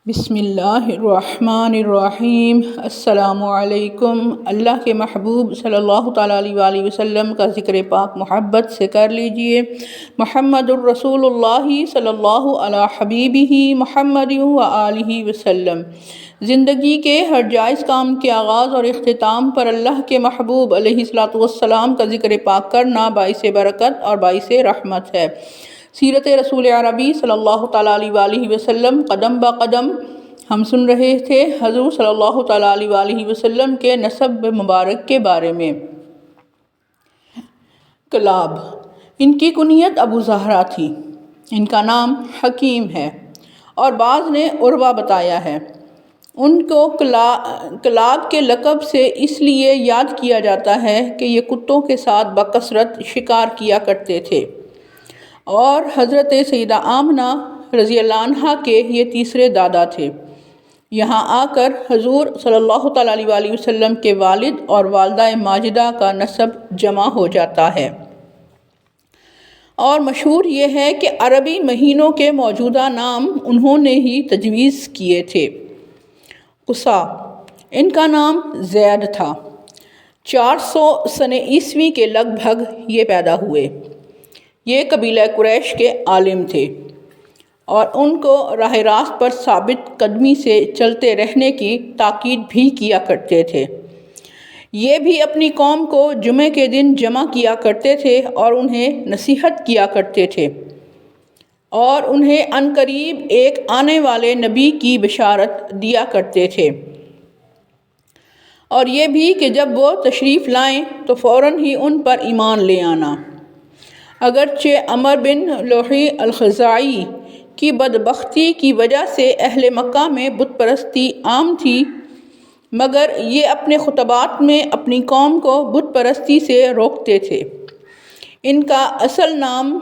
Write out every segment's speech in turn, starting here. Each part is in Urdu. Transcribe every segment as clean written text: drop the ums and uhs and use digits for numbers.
بسم اللہ الرحمن الرحیم۔ السلام علیکم۔ اللہ کے محبوب صلی اللہ تعالیٰ علیہ وآلہ وسلم کا ذکر پاک محبت سے کر لیجئے۔ محمد الرسول اللہ صلی اللہ علیہ حبیبہ محمد وآلہ وسلم۔ زندگی کے ہر جائز کام کے آغاز اور اختتام پر اللہ کے محبوب علیہ السلام کا ذکر پاک کرنا باعث برکت اور باعث رحمت ہے۔ سیرت رسول عربی صلی اللہ تعالیٰ علیہ وآلہ وسلم قدم با قدم ہم سن رہے تھے حضور صلی اللہ تعالیٰ علیہ وآلہ وسلم کے نسب مبارک کے بارے میں۔ کلاب، ان کی کنیت ابو زہرا تھی۔ ان کا نام حکیم ہے اور بعض نے عروہ بتایا ہے۔ ان کو کلاب کے لقب سے اس لیے یاد کیا جاتا ہے کہ یہ کتوں کے ساتھ بکثرت شکار کیا کرتے تھے، اور حضرت سیدہ آمنہ رضی اللہ عنہ کے یہ تیسرے دادا تھے۔ یہاں آ کر حضور صلی اللہ تعالیٰ علیہ وآلہ وسلم کے والد اور والدہ ماجدہ کا نسب جمع ہو جاتا ہے، اور مشہور یہ ہے کہ عربی مہینوں کے موجودہ نام انہوں نے ہی تجویز کیے تھے۔ قصا، ان کا نام زید تھا۔ 400 سنہ عیسوی کے لگ بھگ یہ پیدا ہوئے۔ یہ قبیلہ قریش کے عالم تھے اور ان کو راہ راست پر ثابت قدمی سے چلتے رہنے کی تاکید بھی کیا کرتے تھے۔ یہ بھی اپنی قوم کو جمعے کے دن جمع کیا کرتے تھے اور انہیں نصیحت کیا کرتے تھے، اور انہیں عنقریب ایک آنے والے نبی کی بشارت دیا کرتے تھے، اور یہ بھی کہ جب وہ تشریف لائیں تو فوراً ہی ان پر ایمان لے آنا۔ اگرچہ عمر بن لوحی الخزاعی کی بدبختی کی وجہ سے اہل مکہ میں بت پرستی عام تھی، مگر یہ اپنے خطبات میں اپنی قوم کو بت پرستی سے روکتے تھے۔ ان کا اصل نام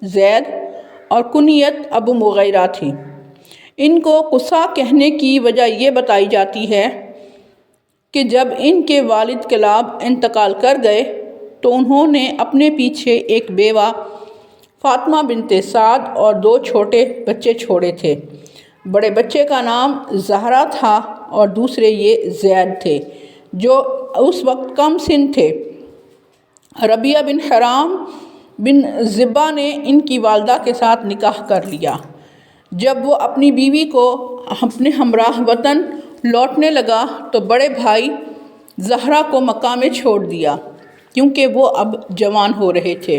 زید اور کنیت ابو مغیرہ تھی۔ ان کو قصا کہنے کی وجہ یہ بتائی جاتی ہے کہ جب ان کے والد کلاب انتقال کر گئے تو انہوں نے اپنے پیچھے ایک بیوہ فاطمہ بنت سعد اور 2 چھوٹے بچے چھوڑے تھے۔ بڑے بچے کا نام زہرا تھا اور دوسرے یہ زید تھے، جو اس وقت کم سن تھے۔ ربیعہ بن حرام بن زبہ نے ان کی والدہ کے ساتھ نکاح کر لیا۔ جب وہ اپنی بیوی کو اپنے ہمراہ وطن لوٹنے لگا تو بڑے بھائی زہرا کو مکہ میں چھوڑ دیا، کیونکہ وہ اب جوان ہو رہے تھے،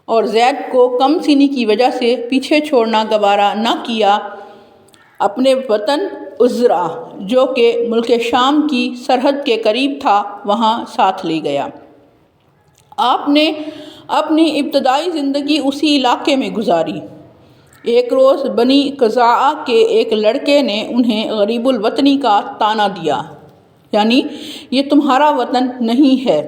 اور زید کو کم سنی کی وجہ سے پیچھے چھوڑنا گوارا نہ کیا۔ اپنے وطن عزرہ، جو کہ ملک شام کی سرحد کے قریب تھا، وہاں ساتھ لے گیا۔ آپ نے اپنی ابتدائی زندگی اسی علاقے میں گزاری۔ ایک روز بنی قزاعہ کے ایک لڑکے نے انہیں غریب الوطنی کا طعنہ دیا، یعنی یہ تمہارا وطن نہیں ہے،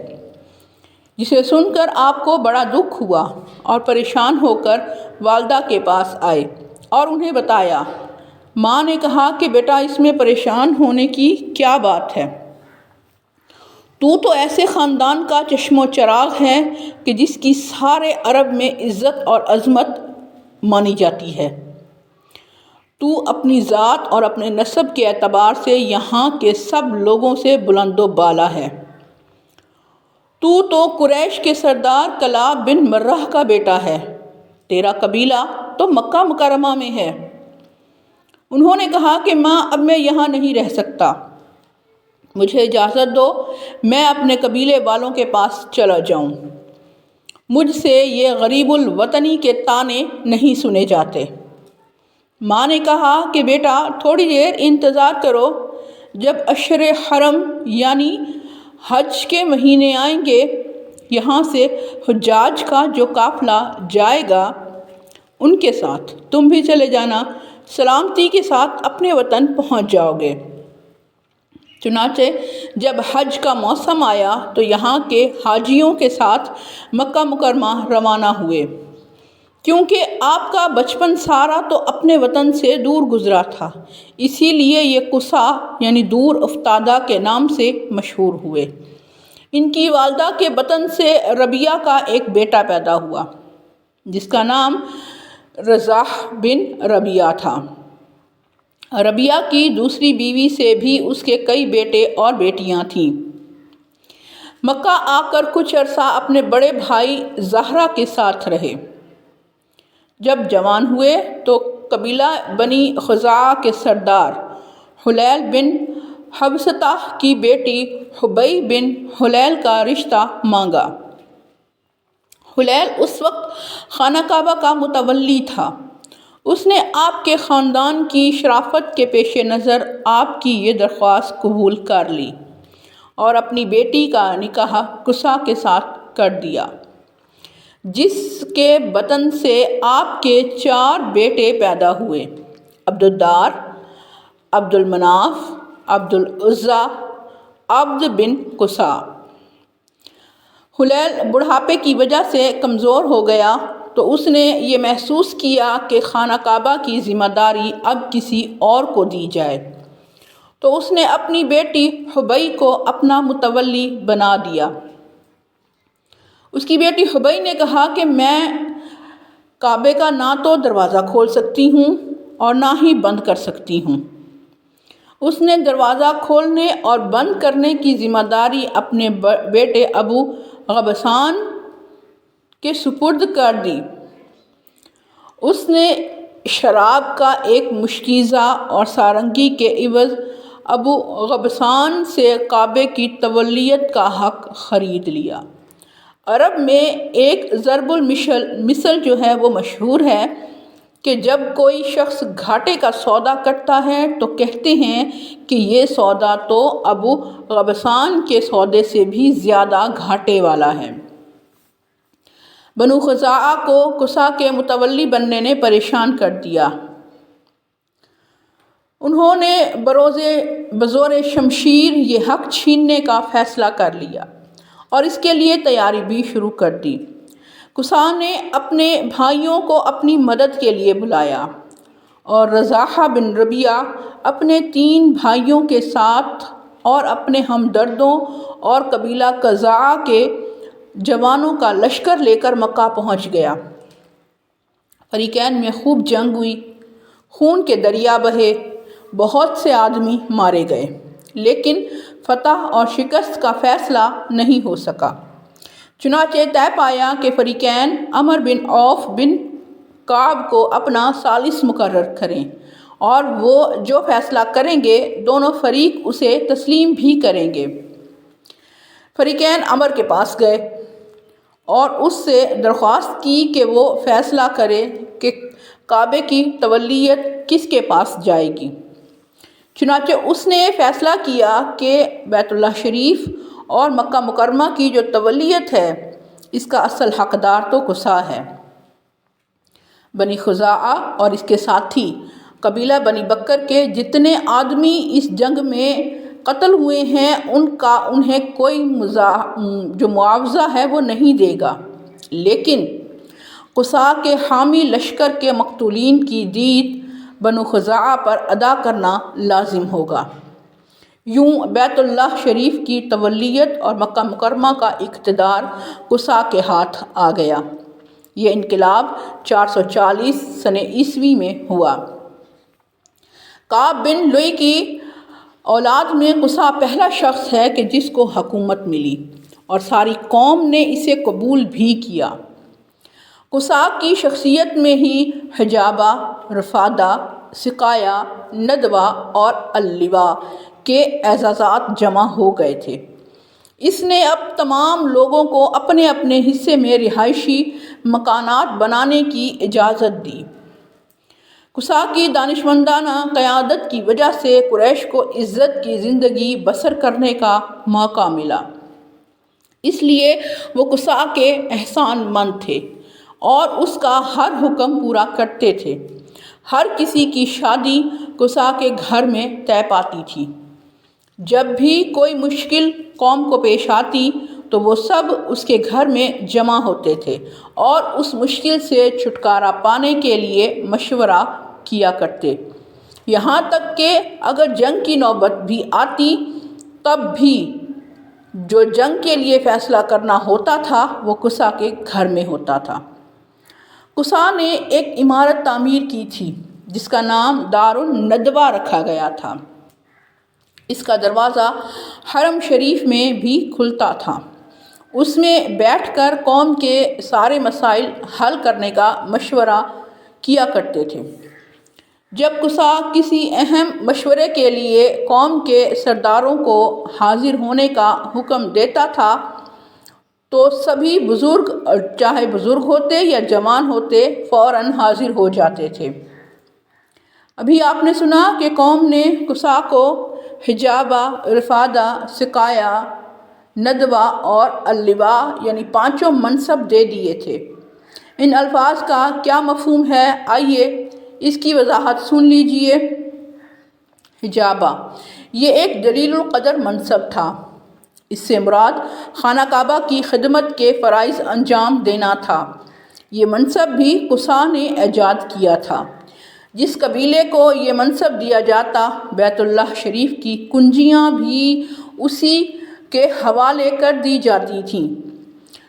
جسے سن کر آپ کو بڑا دکھ ہوا اور پریشان ہو کر والدہ کے پاس آئے اور انہیں بتایا۔ ماں نے کہا کہ بیٹا، اس میں پریشان ہونے کی کیا بات ہے؟ تو ایسے خاندان کا چشم و چراغ ہے کہ جس کی سارے عرب میں عزت اور عظمت مانی جاتی ہے۔ تو اپنی ذات اور اپنے نسب کے اعتبار سے یہاں کے سب لوگوں سے بلند و بالا ہے۔ تو قریش کے سردار کلاب بن مرہ کا بیٹا ہے۔ تیرا قبیلہ تو مکہ مکرمہ میں ہے۔ انہوں نے کہا کہ ماں، اب میں یہاں نہیں رہ سکتا، مجھے اجازت دو میں اپنے قبیلے والوں کے پاس چلا جاؤں۔ مجھ سے یہ غریب الوطنی کے طعنے نہیں سنے جاتے۔ ماں نے کہا کہ بیٹا، تھوڑی دیر انتظار کرو، جب اشہر حرم یعنی حج کے مہینے آئیں گے، یہاں سے حجاج کا جو قافلہ جائے گا ان کے ساتھ تم بھی چلے جانا، سلامتی کے ساتھ اپنے وطن پہنچ جاؤ گے۔ چنانچہ جب حج کا موسم آیا تو یہاں کے حاجیوں کے ساتھ مکہ مکرمہ روانہ ہوئے۔ کیونکہ آپ کا بچپن سارا تو اپنے وطن سے دور گزرا تھا، اسی لیے یہ قصا یعنی دور افتادہ کے نام سے مشہور ہوئے۔ ان کی والدہ کے بطن سے ربیعہ کا ایک بیٹا پیدا ہوا، جس کا نام رضاح بن ربیعہ تھا۔ ربیہ کی دوسری بیوی سے بھی اس کے کئی بیٹے اور بیٹیاں تھیں۔ مکہ آ کر کچھ عرصہ اپنے بڑے بھائی زہرہ کے ساتھ رہے۔ جب جوان ہوئے تو قبیلہ بنی خزاعہ کے سردار حلیل بن حبستہ کی بیٹی حبی بن حلیل کا رشتہ مانگا۔ حلیل اس وقت خانہ کعبہ کا متولی تھا۔ اس نے آپ کے خاندان کی شرافت کے پیش نظر آپ کی یہ درخواست قبول کر لی اور اپنی بیٹی کا نکاح قصا کے ساتھ کر دیا، جس کے بطن سے آپ کے 4 بیٹے پیدا ہوئے: عبدالدار، عبدالمناف، عبدالعزیٰ، عبد بن قصا۔ حلیل بڑھاپے کی وجہ سے کمزور ہو گیا تو اس نے یہ محسوس کیا کہ خانہ کعبہ کی ذمہ داری اب کسی اور کو دی جائے، تو اس نے اپنی بیٹی حبی کو اپنا متولی بنا دیا۔ اس کی بیٹی حبی نے کہا کہ میں کعبے کا نہ تو دروازہ کھول سکتی ہوں اور نہ ہی بند کر سکتی ہوں۔ اس نے دروازہ کھولنے اور بند کرنے کی ذمہ داری اپنے بیٹے ابو غبسان کے سپرد کر دی۔ اس نے شراب کا ایک مشکیزہ اور سارنگی کے عوض ابو غبسان سے کعبے کی تولیت کا حق خرید لیا۔ عرب میں ایک ضرب المثل جو ہے وہ مشہور ہے کہ جب کوئی شخص گھاٹے کا سودا کرتا ہے تو کہتے ہیں کہ یہ سودا تو ابو غبسان کے سودے سے بھی زیادہ گھاٹے والا ہے۔ بنو خزاعہ کو قصا کے متولی بننے نے پریشان کر دیا۔ انہوں نے بزور شمشیر یہ حق چھیننے کا فیصلہ کر لیا اور اس کے لیے تیاری بھی شروع کر دی۔ قصا نے اپنے بھائیوں کو اپنی مدد کے لیے بلایا اور رضاحہ بن ربیہ اپنے 3 بھائیوں کے ساتھ اور اپنے ہمدردوں اور قبیلہ خزاعہ کے جوانوں کا لشکر لے کر مکہ پہنچ گیا۔ فریقین میں خوب جنگ ہوئی، خون کے دریا بہے، بہت سے آدمی مارے گئے، لیکن فتح اور شکست کا فیصلہ نہیں ہو سکا۔ چنانچہ طے پایا کہ فریقین عمر بن عوف بن کعب کو اپنا ثالث مقرر کریں اور وہ جو فیصلہ کریں گے دونوں فریق اسے تسلیم بھی کریں گے۔ فریقین عمر کے پاس گئے اور اس سے درخواست کی کہ وہ فیصلہ کرے کہ کعبے کی تولیت کس کے پاس جائے گی۔ چنانچہ اس نے فیصلہ کیا کہ بیت اللہ شریف اور مکہ مکرمہ کی جو تولیت ہے اس کا اصل حقدار تو قصا ہے۔ بنی خزاعہ اور اس کے ساتھی قبیلہ بنی بکر کے جتنے آدمی اس جنگ میں قتل ہوئے ہیں انہیں کوئی جو معاوضہ ہے وہ نہیں دے گا، لیکن قصا کے حامی لشکر کے مقتولین کی دید بنو خزاعہ پر ادا کرنا لازم ہوگا۔ یوں بیت اللہ شریف کی تولیت اور مکہ مکرمہ کا اقتدار قصا کے ہاتھ آ گیا۔ یہ انقلاب 440 سنہ عیسوی میں ہوا۔ کعب بن لؤی کی اولاد میں قصا پہلا شخص ہے کہ جس کو حکومت ملی اور ساری قوم نے اسے قبول بھی کیا۔ قصا کی شخصیت میں ہی حجابہ، رفادہ، سقایہ، ندوہ اور اللواء کے اعزازات جمع ہو گئے تھے۔ اس نے اب تمام لوگوں کو اپنے اپنے حصے میں رہائشی مکانات بنانے کی اجازت دی۔ قصا کی دانشمندانہ قیادت کی وجہ سے قریش کو عزت کی زندگی بسر کرنے کا موقع ملا، اس لیے وہ قصا کے احسان مند تھے اور اس کا ہر حکم پورا کرتے تھے۔ ہر کسی کی شادی قصا کے گھر میں طے پاتی تھی۔ جب بھی کوئی مشکل قوم کو پیش آتی تو وہ سب اس کے گھر میں جمع ہوتے تھے اور اس مشکل سے چھٹکارا پانے کے لیے مشورہ کیا کرتے۔ یہاں تک کہ اگر جنگ کی نوبت بھی آتی تب بھی جو جنگ کے لیے فیصلہ کرنا ہوتا تھا وہ قصا کے گھر میں ہوتا تھا۔ قصا نے ایک عمارت تعمیر کی تھی جس کا نام دار الندوہ رکھا گیا تھا۔ اس کا دروازہ حرم شریف میں بھی کھلتا تھا۔ اس میں بیٹھ کر قوم کے سارے مسائل حل کرنے کا مشورہ کیا کرتے تھے۔ جب قصا کسی اہم مشورے کے لیے قوم کے سرداروں کو حاضر ہونے کا حکم دیتا تھا تو سبھی بزرگ، چاہے بزرگ ہوتے یا جوان ہوتے، فوراً حاضر ہو جاتے تھے۔ ابھی آپ نے سنا کہ قوم نے قصا کو حجابہ، رفادہ، سقایہ، ندوہ اور اللواء یعنی 5 منصب دے دیے تھے۔ ان الفاظ کا کیا مفہوم ہے، آئیے اس کی وضاحت سن لیجئے۔ حجابہ یہ ایک جلیل القدر منصب تھا۔ اس سے مراد خانہ کعبہ کی خدمت کے فرائض انجام دینا تھا۔ یہ منصب بھی قصا نے ایجاد کیا تھا۔ جس قبیلے کو یہ منصب دیا جاتا، بیت اللہ شریف کی کنجیاں بھی اسی کے حوالے کر دی جاتی تھیں۔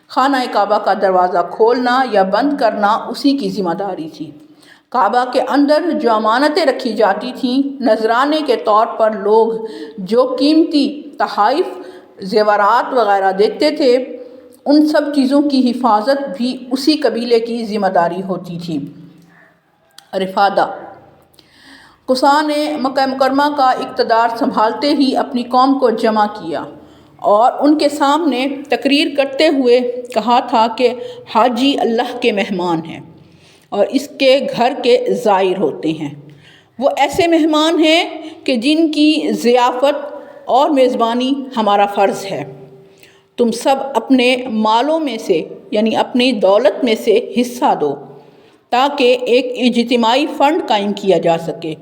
خانہ کعبہ کا دروازہ کھولنا یا بند کرنا اسی کی ذمہ داری تھی۔ کعبہ کے اندر جو امانتیں رکھی جاتی تھیں، نذرانے کے طور پر لوگ جو قیمتی تحائف، زیورات وغیرہ دیتے تھے، ان سب چیزوں کی حفاظت بھی اسی قبیلے کی ذمہ داری ہوتی تھی۔ رفادہ قصا نے مکہ مکرمہ کا اقتدار سنبھالتے ہی اپنی قوم کو جمع کیا اور ان کے سامنے تقریر کرتے ہوئے کہا تھا کہ حاجی اللہ کے مہمان ہیں اور اس کے گھر کے زائر ہوتے ہیں۔ وہ ایسے مہمان ہیں کہ جن کی ضیافت اور میزبانی ہمارا فرض ہے۔ تم سب اپنے مالوں میں سے یعنی اپنی دولت میں سے حصہ دو تاکہ ایک اجتماعی فنڈ قائم کیا جا سکے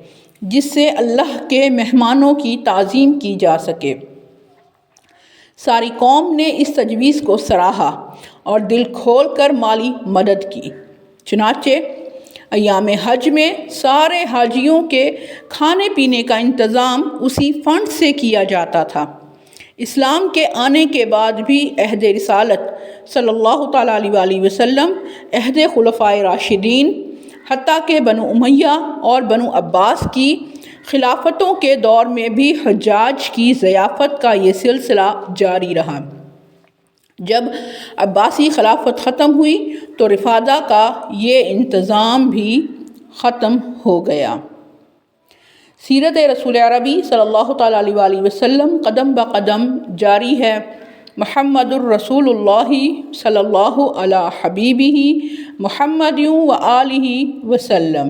جس سے اللہ کے مہمانوں کی تعظیم کی جا سکے۔ ساری قوم نے اس تجویز کو سراہا اور دل کھول کر مالی مدد کی۔ چنانچہ ایام حج میں سارے حاجیوں کے کھانے پینے کا انتظام اسی فنڈ سے کیا جاتا تھا۔ اسلام کے آنے کے بعد بھی عہد رسالت صلی اللہ تعالیٰ علیہ وآلہ وسلم، عہد خلفائے راشدین، حتیٰ کہ بنو امیہ اور بنو عباس کی خلافتوں کے دور میں بھی حجاج کی ضیافت کا یہ سلسلہ جاری رہا۔ جب عباسی خلافت ختم ہوئی تو رفادہ کا یہ انتظام بھی ختم ہو گیا۔ سیرت رسول عربی صلی اللہ تعالیٰ علیہ وآلہ وسلم قدم بقدم جاری ہے۔ محمد الرسول اللہ صلی اللہ علی حبیبہ محمد و آلہ وسلم۔